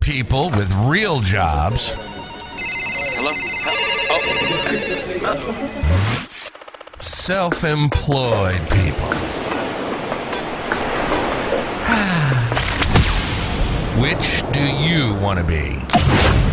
people with real jobs. Hello? Self-employed people. Which do you want to be?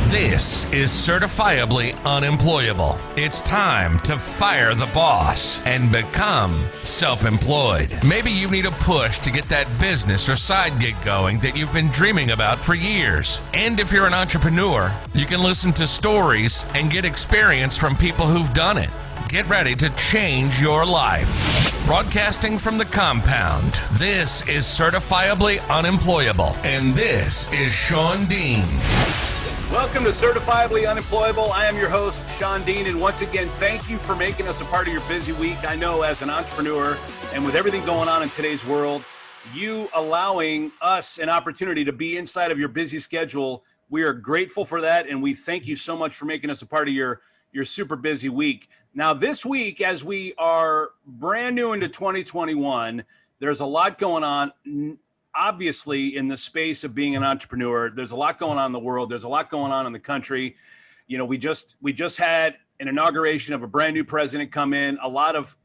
This is Certifiably Unemployable. It's time to fire the boss and become self-employed. Maybe you need a push to get that business or side gig going that you've been dreaming about for years. And if you're an entrepreneur, you can listen to stories and get experience from people who've done it. Get ready to change your life. Broadcasting from the compound, this is Certifiably Unemployable, and this is Sean Dean. Welcome to Certifiably Unemployable. I am your host, Sean Dean, and once again, thank you for making us a part of your busy week. I know as an entrepreneur and with everything going on in today's world, you allowing us an opportunity to be inside of your busy schedule, we are grateful for that, and we thank you so much for making us a part of your super busy week. Now, this week, as we are brand new into 2021, there's a lot going on. Obviously, in the space of being an entrepreneur, there's a lot going on in the world. There's a lot going on in the country. You know, we just had an inauguration of a brand new president come in. A lot of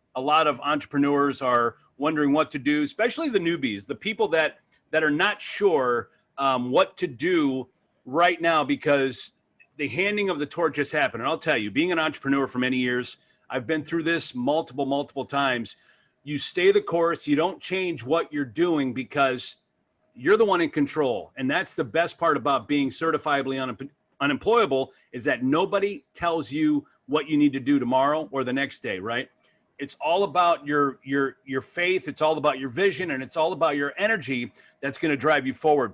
entrepreneurs are wondering what to do, especially the newbies, the people that are not sure what to do right now because the handing of the torch has happened. And I'll tell you, being an entrepreneur for many years, I've been through this multiple times. You stay the course. You don't change what you're doing because you're the one in control. And that's the best part about being certifiably unemployable is that nobody tells you what you need to do tomorrow or the next day, right? It's all about your faith. It's all about your vision, and it's all about your energy that's going to drive you forward.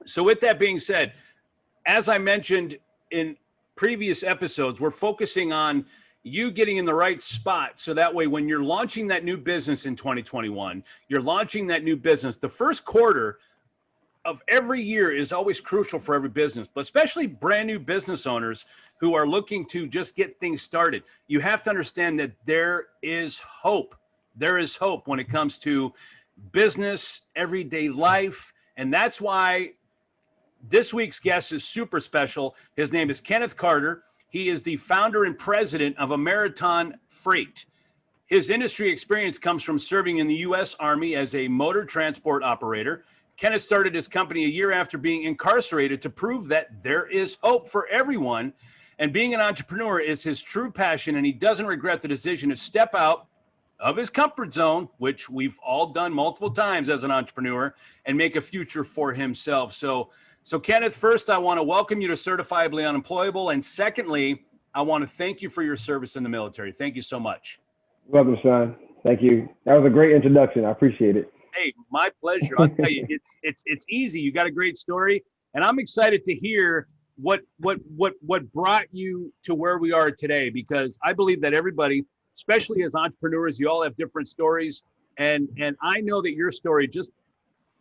So with that being said, as I mentioned in previous episodes, we're focusing on you getting in the right spot. So that way, when you're launching that new business in 2021, you're launching that new business. The first quarter of every year is always crucial for every business, but especially brand new business owners who are looking to just get things started. You have to understand that there is hope. There is hope when it comes to business, everyday life. And that's why this week's guest is super special. His name is Kenneth Carter. He is the founder and president of Ameriton Freight. His industry experience comes from serving in the U.S. Army as a motor transport operator. Kenneth started his company a year after being incarcerated to prove that there is hope for everyone. And being an entrepreneur is his true passion, and he doesn't regret the decision to step out of his comfort zone, which we've all done multiple times as an entrepreneur, and make a future for himself. So Kenneth, first, I want to welcome you to Certifiably Unemployable. And secondly, I want to thank you for your service in the military. Thank you so much. Welcome, Sean. Thank you. That was a great introduction. I appreciate it. Hey, my pleasure. I'll tell you, it's easy. You got a great story, and I'm excited to hear what brought you to where we are today, because I believe that everybody, especially as entrepreneurs, you all have different stories, and I know that your story, just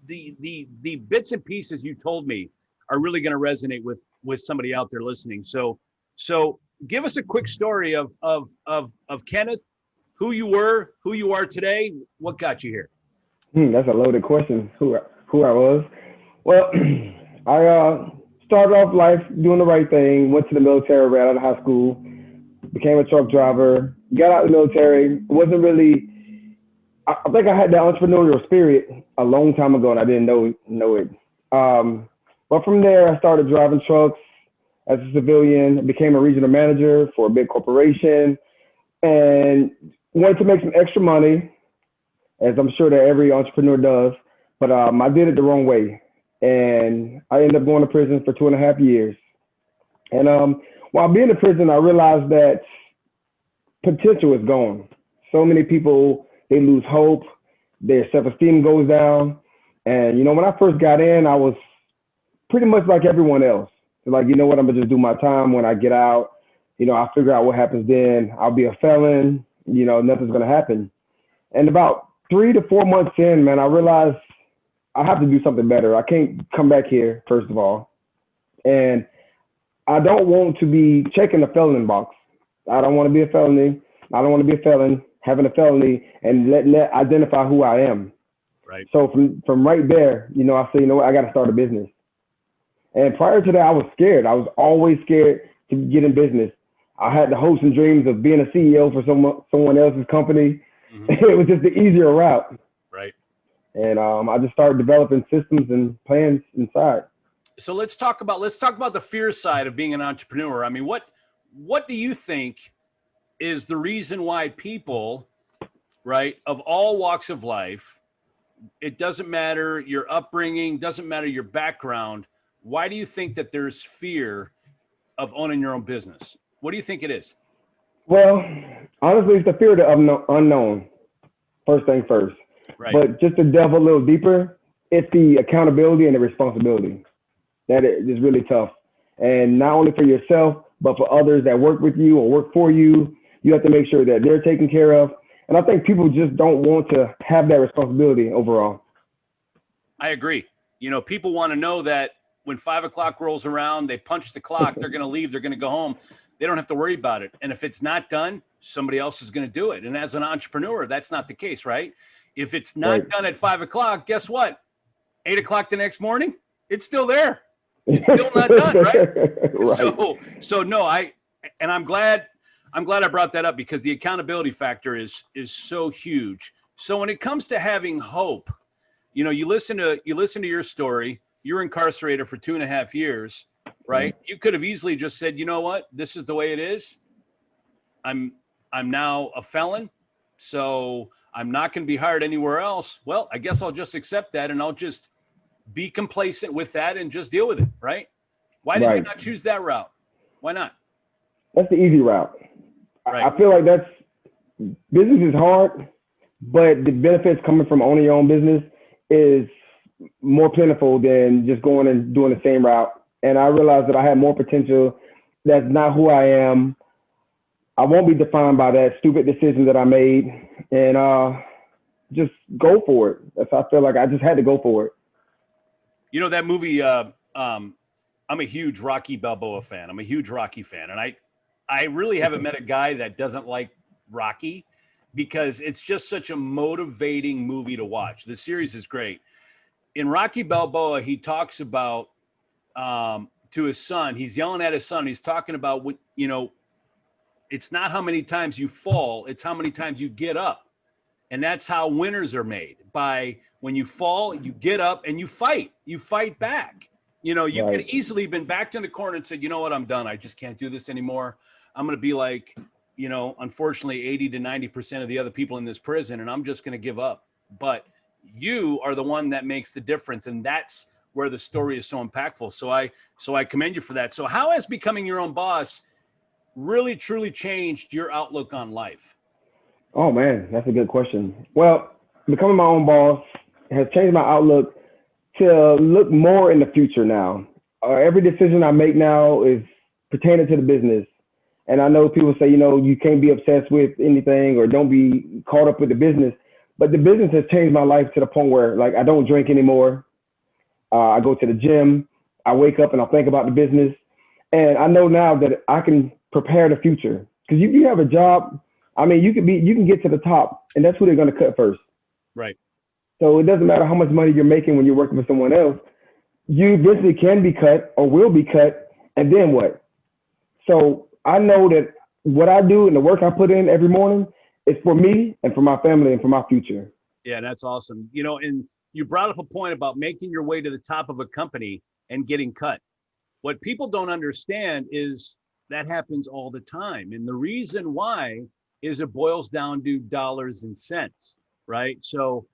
the bits and pieces you told me, are really going to resonate with somebody out there listening. So give us a quick story of Kenneth, who you were, who you are today, what got you here. That's a loaded question. Who I was? Well, I started off life doing the right thing. Went to the military right out of high school. Became a truck driver. Got out of the military. Wasn't really. I think I had that entrepreneurial spirit a long time ago, and I didn't know it. But from there, I started driving trucks as a civilian. Became a regional manager for a big corporation, and wanted to make some extra money, as I'm sure that every entrepreneur does, but I did it the wrong way. And I ended up going to prison for 2.5 years. And while being in prison, I realized that potential is gone. So many people, they lose hope, their self-esteem goes down. And, you know, when I first got in, I was pretty much like everyone else. Like, you know what, I'm gonna just do my time. When I get out, you know, I'll figure out what happens then. I'll be a felon, you know, nothing's gonna happen. And about 3 to 4 months in, man, I realized I have to do something better. I can't come back here, first of all. And I don't want to be checking the felon box. I don't want to be a felony. I don't want to be a felon, having a felony, and letting that identify who I am. Right. So from right there, you know, I say, you know what, I got to start a business. And prior to that, I was scared. I was always scared to get in business. I had the hopes and dreams of being a CEO for someone else's company. Mm-hmm. It was just the easier route. Right. And I just started developing systems and plans inside. So let's talk about the fear side of being an entrepreneur. I mean, what do you think is the reason why people, right, of all walks of life, it doesn't matter your upbringing, doesn't matter your background, why do you think that there's fear of owning your own business? What do you think it is? Well, honestly, it's the fear of the unknown. First thing first. Right. But just to delve a little deeper, it's the accountability and the responsibility that is really tough. And not only for yourself, but for others that work with you or work for you, you have to make sure that they're taken care of. And I think people just don't want to have that responsibility overall. I agree. You know, people want to know that when 5 o'clock rolls around, they punch the clock, they're going to leave, they're going to go home. They don't have to worry about it. And if it's not done, somebody else is going to do it. And as an entrepreneur, that's not the case, right? If it's not done at 5 o'clock, guess what? 8 o'clock the next morning, it's still there. It's still not done, right? Right. So no, I'm glad I brought that up because the accountability factor is so huge. So when it comes to having hope, you know, you listen to your story. You're incarcerated for 2.5 years, right? You could have easily just said, you know what, this is the way it is. I'm now a felon, so I'm not going to be hired anywhere else. Well, I guess I'll just accept that and I'll just be complacent with that and just deal with it, right? Why did you not choose that route? Why not? That's the easy route. Right. I feel like business is hard, but the benefits coming from owning your own business is more plentiful than just going and doing the same route. And I realized that I had more potential. That's not who I am. I won't be defined by that stupid decision that I made, and just go for it. That's how I feel like I just had to go for it. You know, that movie, I'm a huge Rocky Balboa fan. I'm a huge Rocky fan. And I really haven't met a guy that doesn't like Rocky because it's just such a motivating movie to watch. The series is great. In Rocky Balboa, he talks about to his son, he's yelling at his son. He's talking about, what, you know, it's not how many times you fall, it's how many times you get up. And that's how winners are made. By when you fall, you get up and you fight back. You know, you could easily been backed in the corner and said, you know what, I'm done. I just can't do this anymore. I'm going to be like, you know, unfortunately 80 to 90% of the other people in this prison, and I'm just going to give up. But you are the one that makes the difference. And that's where the story is so impactful. So I commend you for that. So how has becoming your own boss really, truly changed your outlook on life? Oh man, that's a good question. Well, becoming my own boss has changed my outlook to look more in the future now. Every decision I make now is pertaining to the business. And I know people say, you know, you can't be obsessed with anything or don't be caught up with the business. But the business has changed my life to the point where, like, I don't drink anymore. I go to the gym. I wake up and I think about the business. And I know now that I can prepare the future. Because if you have a job, I mean, you can get to the top, and that's who they're going to cut first. Right. So it doesn't matter how much money you're making when you're working for someone else. You eventually can be cut or will be cut, and then what? So I know that what I do and the work I put in every morning is for me and for my family and for my future. Yeah, that's awesome. You know, and you brought up a point about making your way to the top of a company and getting cut. What people don't understand is that happens all the time. And the reason why is it boils down to dollars and cents, right? So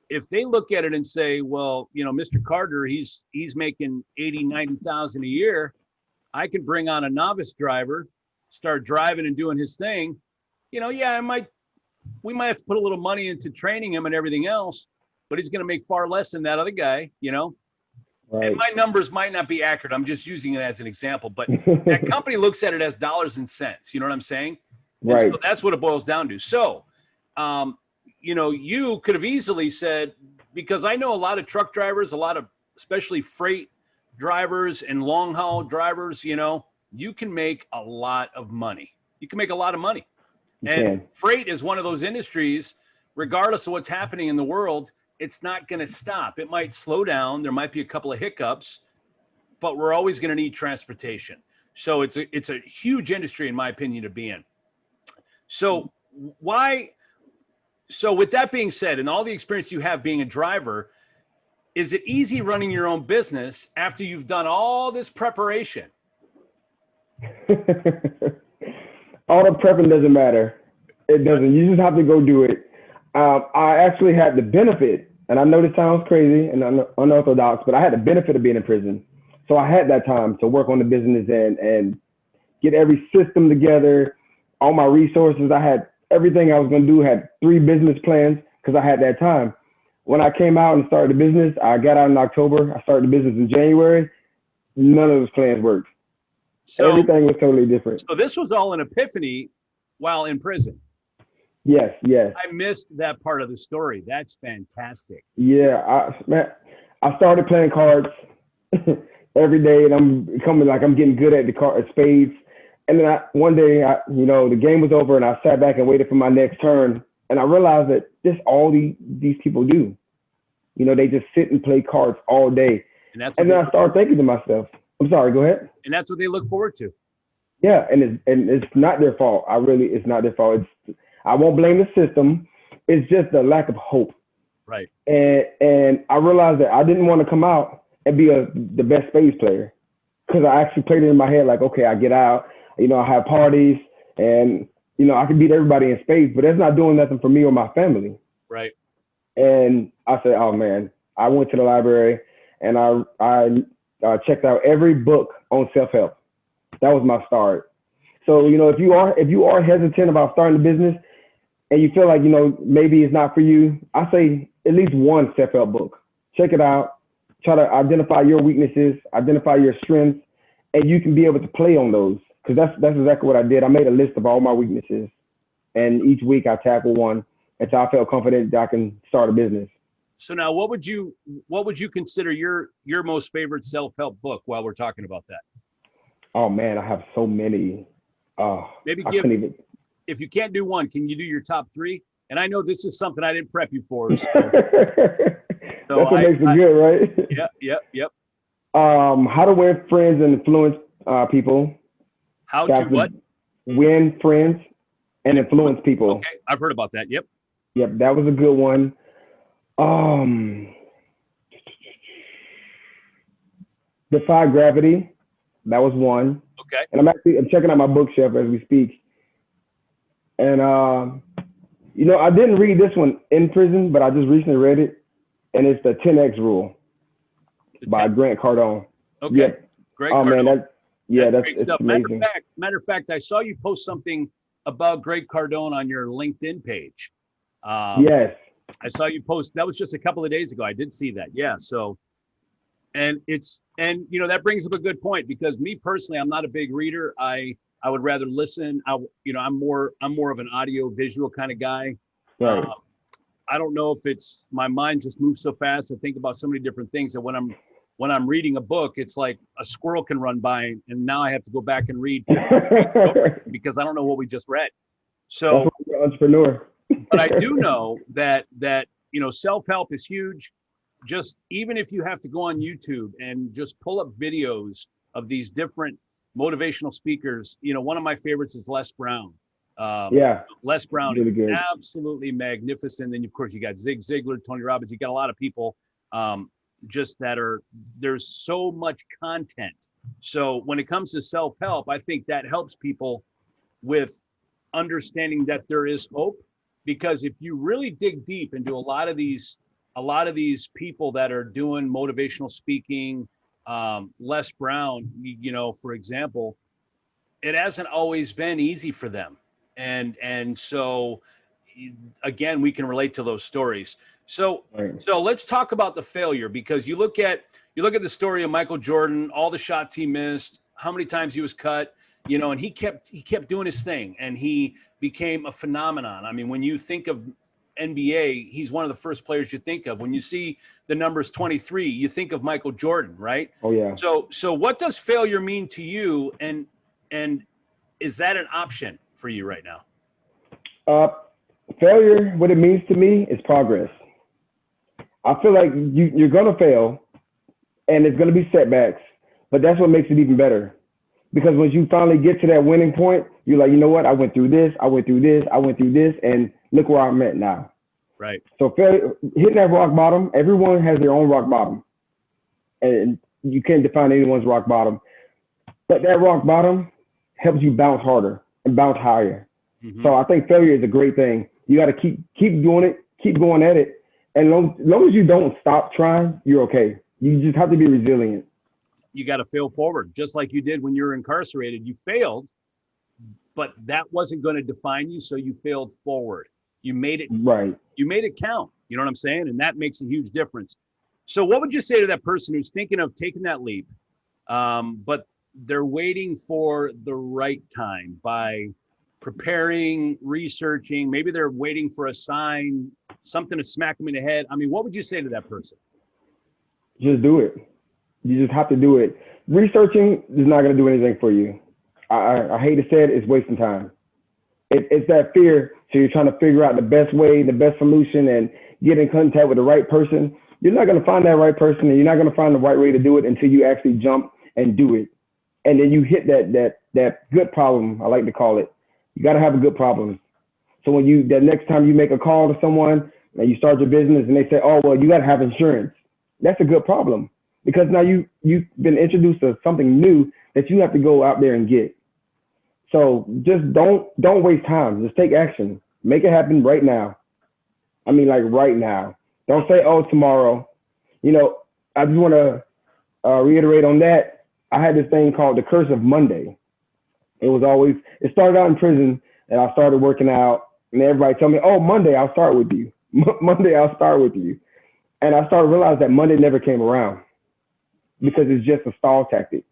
if they look at it and say, well, you know, Mr. Carter, he's making 80, 90,000 a year. I can bring on a novice driver, start driving and doing his thing. You know, yeah, we might have to put a little money into training him and everything else, but he's going to make far less than that other guy, you know? Right. And my numbers might not be accurate. I'm just using it as an example, but that company looks at it as dollars and cents. You know what I'm saying? Right. So that's what it boils down to. So, you know, you could have easily said, because I know a lot of truck drivers, a lot of especially freight drivers and long haul drivers, you know, you can make a lot of money. You can make a lot of money. And freight is one of those industries, regardless of what's happening in the world, it's not going to stop. It might slow down. There might be a couple of hiccups, but we're always going to need transportation. So it's a huge industry, in my opinion, to be in. So with that being said, and all the experience you have being a driver, is it easy running your own business after you've done all this preparation? All the prepping doesn't matter. It doesn't. You just have to go do it. I actually had the benefit, and I know this sounds crazy and unorthodox, but I had the benefit of being in prison. So I had that time to work on the business and get every system together, all my resources. I had everything I was going to do, had 3 business plans because I had that time. When I came out and started the business, I got out in October. I started the business in January. None of those plans worked. So everything was totally different. So this was all an epiphany while in prison. Yes. I missed that part of the story. That's fantastic. Yeah, I started playing cards every day, and I'm getting good at at spades. And then one day, the game was over, and I sat back and waited for my next turn, and I realized that this all these people do. They just sit and play cards all day. And then I started thinking to myself, I'm sorry, go ahead. And that's what they look forward to. Yeah, and it's not their fault. It's not their fault. I won't blame the system. It's just the lack of hope. Right. And I realized that I didn't want to come out and be the best spades player, because I actually played it in my head like, okay, I get out, I have parties, and I can beat everybody in spades, but that's not doing nothing for me or my family. Right. And I said, oh man, I went to the library and I checked out every book on self-help. That was my start. So, if you are hesitant about starting a business and you feel like, maybe it's not for you, I say at least one self-help book. Check it out. Try to identify your weaknesses, identify your strengths, and you can be able to play on those. Because that's exactly what I did. I made a list of all my weaknesses, and each week I tackle one until I felt confident that I can start a business. So now, what would you consider your most favorite self-help book while we're talking about that? Oh man, I have so many. Maybe if you can't do one, can you do your top 3? And I know this is something I didn't prep you for. So, that's what makes it good, right? Yep. How to win friends and influence people. How to what? Win friends and influence people. Okay, I've heard about that. Yep, that was a good one. Defy Gravity. That was one. Okay. And I'm checking out my bookshelf as we speak. And I didn't read this one in prison, but I just recently read it, and it's the 10X Rule by Grant Cardone. Okay. Yeah. Great. Oh Cardone. man, that's great stuff. amazing. Matter of fact, I saw you post something about Greg Cardone on your LinkedIn page. Yes. I saw you post. That was just a couple of days ago. I did see that. Yeah. So, and that brings up a good point, because me personally, I'm not a big reader. I would rather listen. I'm more of an audio visual kind of guy. Right. I don't know if it's my mind just moves so fast. I think about so many different things that when I'm reading a book, it's like a squirrel can run by, and now I have to go back and read because I don't know what we just read. So, that's why you're an entrepreneur. But I do know that self-help is huge. Just even if you have to go on YouTube and just pull up videos of these different motivational speakers, one of my favorites is Les Brown. Les Brown really is good. Absolutely magnificent. Then of course you got Zig Ziglar, Tony Robbins. You got a lot of people there's so much content. So when it comes to self-help, I think that helps people with understanding that there is hope, because if you really dig deep into a lot of these people that are doing motivational speaking, Les Brown, for example, it hasn't always been easy for them. And so again, we can relate to those stories. So let's talk about the failure, because you look at the story of Michael Jordan, all the shots he missed, how many times he was cut, and he kept doing his thing, and he became a phenomenon. I mean, when you think of NBA, he's one of the first players you think of. When you see the numbers 23, you think of Michael Jordan, right? Oh yeah. So what does failure mean to you, and is that an option for you right now? Failure, what it means to me is progress. I feel like you're gonna fail, and it's gonna be setbacks, But that's what makes it even better. Because when you finally get to that winning point, you're like, you know what? I went through this, I went through this, I went through this, and look where I'm at now. Right. So hitting that rock bottom, everyone has their own rock bottom. And you can't define anyone's rock bottom. But that rock bottom helps you bounce harder and bounce higher. Mm-hmm. So I think failure is a great thing. You got to keep doing it, keep going at it. And long as you don't stop trying, you're okay. You just have to be resilient. You got to fail forward, just like you did when you were incarcerated. You failed, but that wasn't going to define you. So you failed forward. You made it right. You made it count. You know what I'm saying? And that makes a huge difference. So what would you say to that person who's thinking of taking that leap, but they're waiting for the right time by preparing, researching, maybe they're waiting for a sign, something to smack them in the head. I mean, what would you say to that person? Just do it. You just have to do it. Researching is not going to do anything for you. I hate to say it, it's wasting time. It's that fear. So you're trying to figure out the best way, the best solution, and get in contact with the right person. You're not going to find that right person, and you're not going to find the right way to do it until you actually jump and do it. And then you hit that good problem, I like to call it. You got to have a good problem. So when that next time you make a call to someone and you start your business and they say, oh, well, you got to have insurance. That's a good problem, because now you've been introduced to something new that you have to go out there and get. So just don't waste time. Just take action. Make it happen right now. I mean, like right now. Don't say, oh, tomorrow. You know, I just want to reiterate on that. I had this thing called the curse of Monday. It started out in prison, and I started working out, and everybody told me, oh, Monday, I'll start with you. Monday, I'll start with you. And I started to realize that Monday never came around because it's just a stall tactic.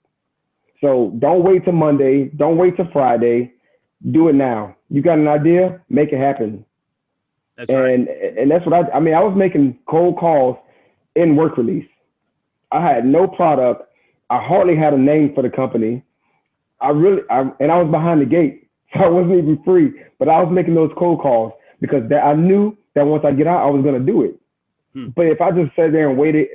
So don't wait till Monday. Don't wait till Friday. Do it now. You got an idea? Make it happen. That's right. And that's what I mean, I was making cold calls in work release. I had no product. I hardly had a name for the company. And I was behind the gate, so I wasn't even free. But I was making those cold calls because I knew that once I get out, I was going to do it. But if I just sat there and waited,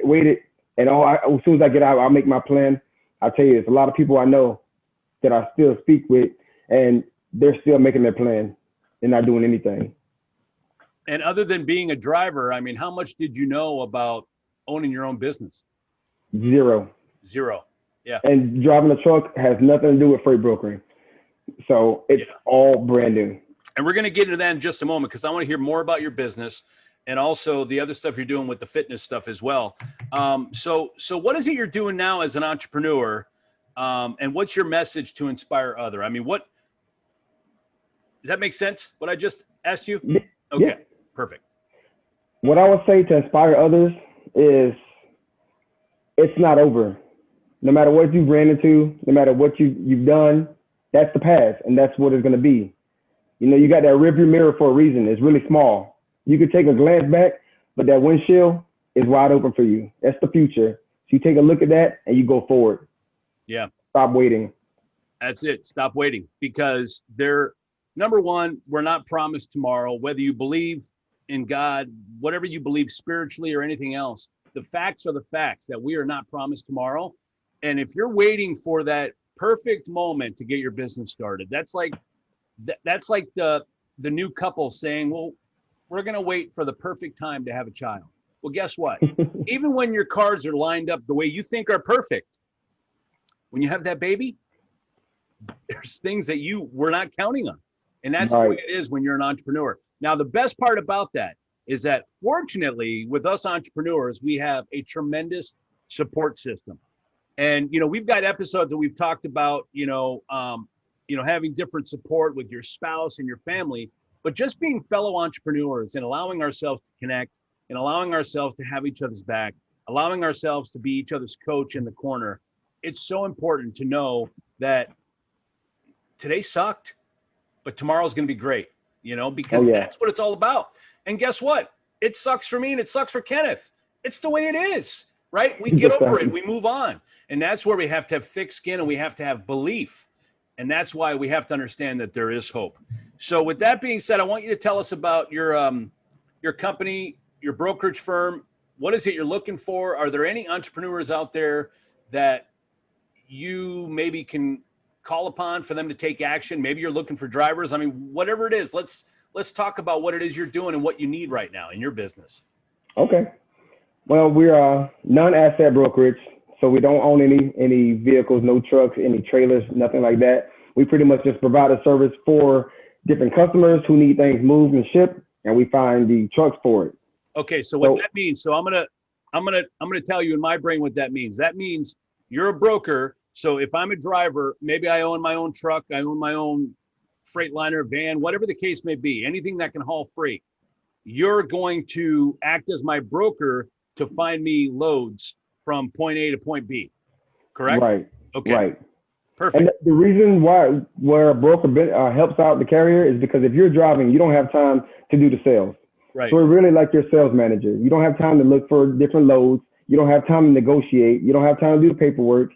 and as soon as I get out, I'll make my plan. I'll tell you, there's a lot of people I know that I still speak with, and they're still making their plan and not doing anything. And other than being a driver, I mean, how much did you know about owning your own business? Zero. Yeah. And driving a truck has nothing to do with freight brokering. So it's all brand new. And we're going to get into that in just a moment, because I want to hear more about your business and also the other stuff you're doing with the fitness stuff as well. So what is it you're doing now as an entrepreneur? And what's your message to inspire others? I mean, does that make sense? What I just asked you? Okay, yeah. Perfect. What I would say to inspire others is it's not over. No matter what you've ran into, no matter what you've done, that's the past, and that's what it's going to be. You know, you got that rearview mirror for a reason. It's really small. You could take a glance back, but that windshield is wide open for you. That's the future. So you take a look at that and you go forward. Yeah. Stop waiting. That's it. Stop waiting, because number one, we're not promised tomorrow. Whether you believe in God, whatever you believe spiritually or anything else, the facts are the facts that we are not promised tomorrow. And if you're waiting for that perfect moment to get your business started, that's like the new couple saying, well, we're going to wait for the perfect time to have a child. Well, guess what? Even when your cards are lined up the way you think are perfect, when you have that baby, there's things that you were not counting on. And that's right. The way it is when you're an entrepreneur. Now, the best part about that is that fortunately with us entrepreneurs, we have a tremendous support system. And, we've got episodes that we've talked about, having different support with your spouse and your family, but just being fellow entrepreneurs and allowing ourselves to connect and allowing ourselves to have each other's back, allowing ourselves to be each other's coach in the corner. It's so important to know that today sucked, but tomorrow's going to be great, because that's what it's all about. And guess what? It sucks for me and it sucks for Kenneth. It's the way it is, right? We get over it. We move on. And that's where we have to have thick skin and we have to have belief. And that's why we have to understand that there is hope. So with that being said, I want you to tell us about your company, your brokerage firm. What is it you're looking for? Are there any entrepreneurs out there that you maybe can call upon for them to take action? Maybe you're looking for drivers. I mean, whatever it is, let's talk about what it is you're doing and what you need right now in your business. Okay. Well, we're a non-asset brokerage, so we don't own any vehicles, no trucks, any trailers, nothing like that. We pretty much just provide a service for different customers who need things moved and shipped, and we find the trucks for it. Okay, so what that means, so I'm gonna tell you in my brain what that means. That means you're a broker. So if I'm a driver, maybe I own my own truck, I own my own Freightliner, van, whatever the case may be, anything that can haul freight. You're going to act as my broker to find me loads from point A to point B, correct? Right. Okay. Right. Perfect. And the reason where a broker helps out the carrier is because if you're driving, you don't have time to do the sales. Right. So we're really like your sales manager. You don't have time to look for different loads. You don't have time to negotiate. You don't have time to do the paperwork.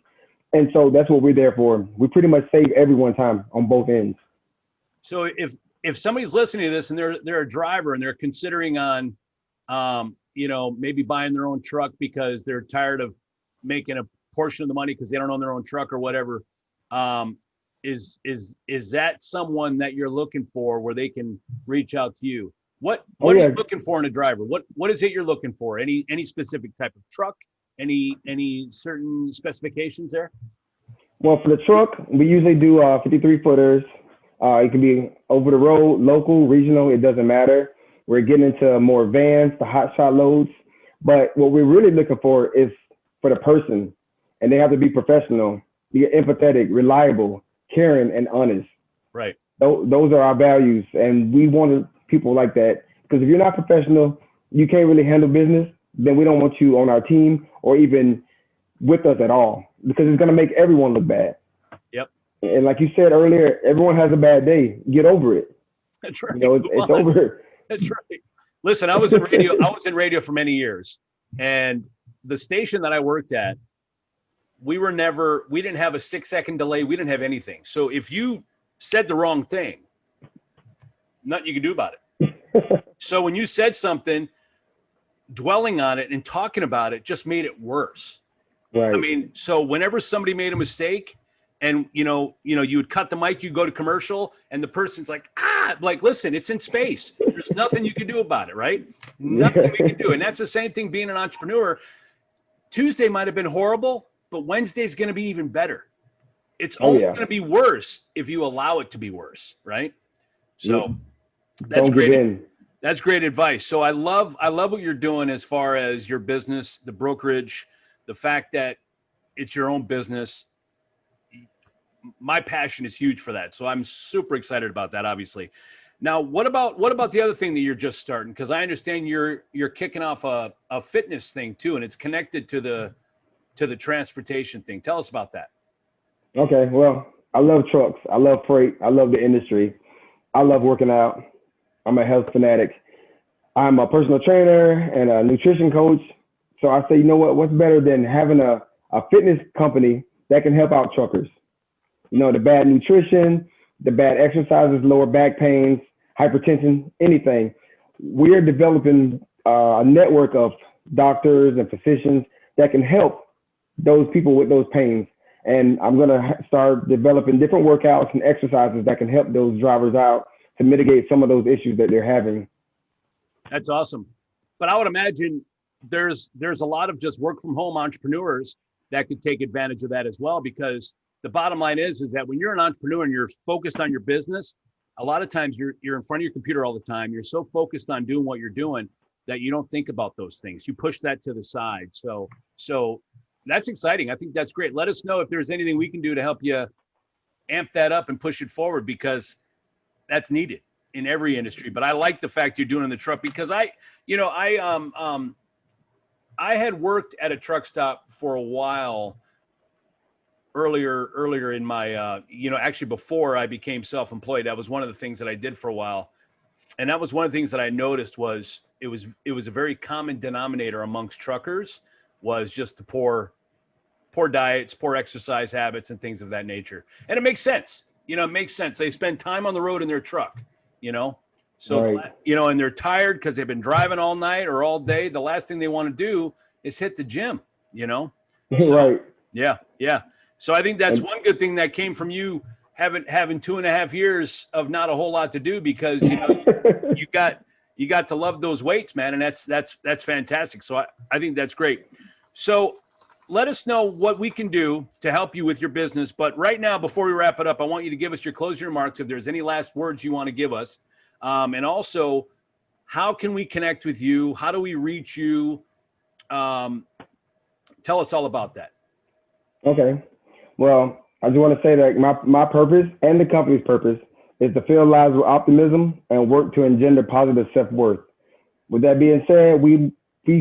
And so that's what we're there for. We pretty much save everyone time on both ends. So if somebody's listening to this and they're a driver and they're considering on, maybe buying their own truck because they're tired of making a portion of the money because they don't own their own truck or whatever, is that someone that you're looking for where they can reach out to you? What are you looking for in a driver? What is it you're looking for? Any specific type of truck? Any certain specifications there? Well, for the truck, we usually do 53 footers. It can be over the road, local, regional, it doesn't matter. We're getting into more vans, the hot shot loads. But what we're really looking for is for the person, and they have to be professional, be empathetic, reliable, caring, and honest. Right. Those are our values, and we want people like that. Because if you're not professional, you can't really handle business, then we don't want you on our team or even with us at all, because it's going to make everyone look bad. Yep. And like you said earlier, everyone has a bad day. Get over it. That's right. It's over. That's right. Listen, I was in radio for many years, and the station that I worked at, we didn't have a 6-second delay. We didn't have anything. So if you said the wrong thing, nothing you could do about it. So when you said something, dwelling on it and talking about it just made it worse. Right. I mean, so whenever somebody made a mistake and, you would cut the mic, you go to commercial and the person's like, listen, it's in space. There's nothing you can do about it, right? Nothing we can do. And that's the same thing being an entrepreneur. Tuesday might've been horrible, but Wednesday's going to be even better. It's only going to be worse if you allow it to be worse, right? So that's great. That's great advice. So I love what you're doing as far as your business, the brokerage, the fact that it's your own business. My passion is huge for that. So I'm super excited about that, obviously. Now, what about the other thing that you're just starting? Because I understand you're kicking off a fitness thing too, and it's connected to the transportation thing. Tell us about that. Okay. Well, I love trucks. I love freight. I love the industry. I love working out. I'm a health fanatic. I'm a personal trainer and a nutrition coach. So I say, you know what? What's better than having a fitness company that can help out truckers? The bad nutrition, the bad exercises, lower back pains, hypertension, anything. We're developing a network of doctors and physicians that can help those people with those pains. And I'm going to start developing different workouts and exercises that can help those drivers out to mitigate some of those issues that they're having. That's awesome. But I would imagine there's a lot of just work from home entrepreneurs that could take advantage of that as well, because the bottom line is that when you're an entrepreneur and you're focused on your business, a lot of times you're in front of your computer all the time. You're so focused on doing what you're doing that you don't think about those things. You push that to the side. So that's exciting. I think that's great. Let us know if there's anything we can do to help you amp that up and push it forward, because that's needed in every industry. But I like the fact you're doing it in the truck, because I had worked at a truck stop for a while earlier in my, actually before I became self-employed. That was one of the things that I did for a while. And that was one of the things that I noticed was it was a very common denominator amongst truckers was just the poor diets, poor exercise habits, and things of that nature. And it makes sense. It makes sense. They spend time on the road in their truck, so, right. And they're tired because they've been driving all night or all day. The last thing they want to do is hit the gym, So, right. Yeah. So I think that's one good thing that came from you having 2.5 years of not a whole lot to do, because you got to love those weights, man, and that's fantastic. So I think that's great. So let us know what we can do to help you with your business. But right now, before we wrap it up, I want you to give us your closing remarks if there's any last words you want to give us. And also, how can we connect with you? How do we reach you? Tell us all about that. Okay. Well, I just want to say that my purpose and the company's purpose is to fill lives with optimism and work to engender positive self-worth. With that being said, we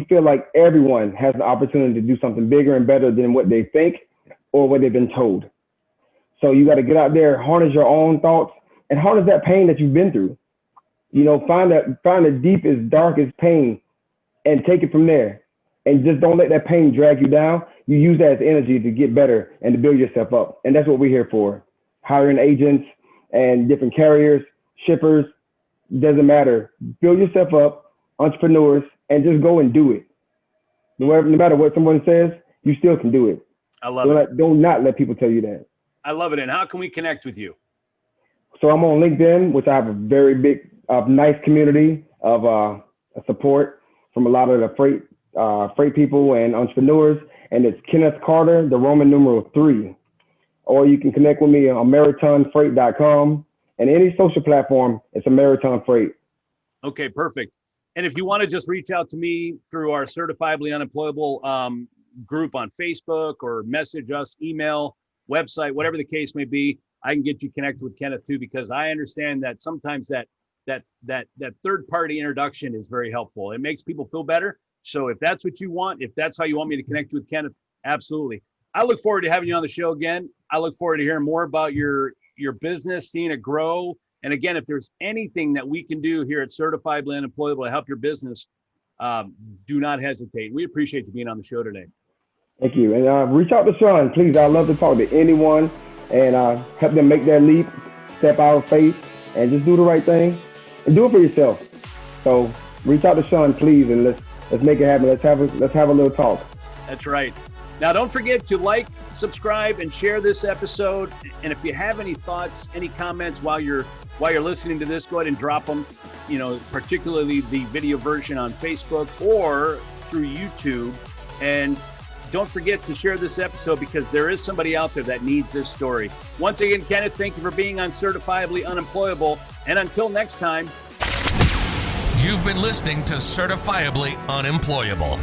feel like everyone has the opportunity to do something bigger and better than what they think or what they've been told. So you got to get out there, harness your own thoughts, and harness that pain that you've been through. Find the deepest, darkest pain and take it from there. And just don't let that pain drag you down. You use that as energy to get better and to build yourself up. And that's what we're here for. Hiring agents and different carriers, shippers, doesn't matter. Build yourself up, entrepreneurs, and just go and do it. No matter what someone says, you still can do it. I love it. Do not let people tell you that. I love it. And how can we connect with you? So I'm on LinkedIn, which I have a very big, nice community of support from a lot of the freight people and entrepreneurs. And it's Kenneth Carter, the Roman numeral 3. Or you can connect with me on AmeritonFreight.com, and any social platform, it's Ameriton Freight. Okay, perfect. And if you want to just reach out to me through our Certifiably Unemployable group on Facebook, or message us, email, website, whatever the case may be, I can get you connected with Kenneth too, because I understand that sometimes that third party introduction is very helpful. It makes people feel better. So if that's what you want, if that's how you want me to connect you with Kenneth, absolutely. I look forward to having you on the show again. I look forward to hearing more about your business, seeing it grow. And again, if there's anything that we can do here at Certifiably Unemployable to help your business, do not hesitate. We appreciate you being on the show today. Thank you. And reach out to Sean, please. I'd love to talk to anyone and help them make that leap, step out of faith, and just do the right thing and do it for yourself. So reach out to Sean, please, and let's make it happen. Let's have a little talk. That's right. Now, don't forget to like, subscribe, and share this episode. And if you have any thoughts, any comments while you're listening to this, go ahead and drop them. Particularly the video version on Facebook or through YouTube. And don't forget to share this episode, because there is somebody out there that needs this story. Once again, Kenneth, thank you for being on Certifiably Unemployable. And until next time. You've been listening to Certifiably Unemployable.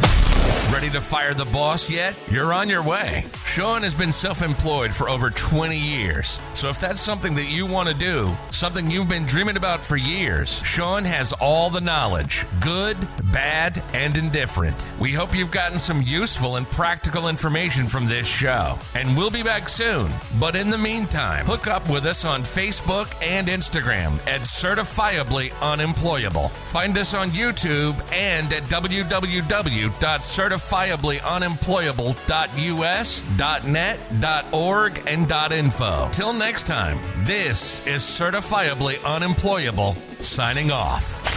Ready to fire the boss yet? You're on your way. Sean has been self-employed for over 20 years. So if that's something that you want to do, something you've been dreaming about for years, Sean has all the knowledge, good, bad, and indifferent. We hope you've gotten some useful and practical information from this show. And we'll be back soon. But in the meantime, hook up with us on Facebook and Instagram at Certifiably Unemployable. Find us on YouTube and at www.certifiablyunemployable.us.net.org and .info. Till next time, this is Certifiably Unemployable, signing off.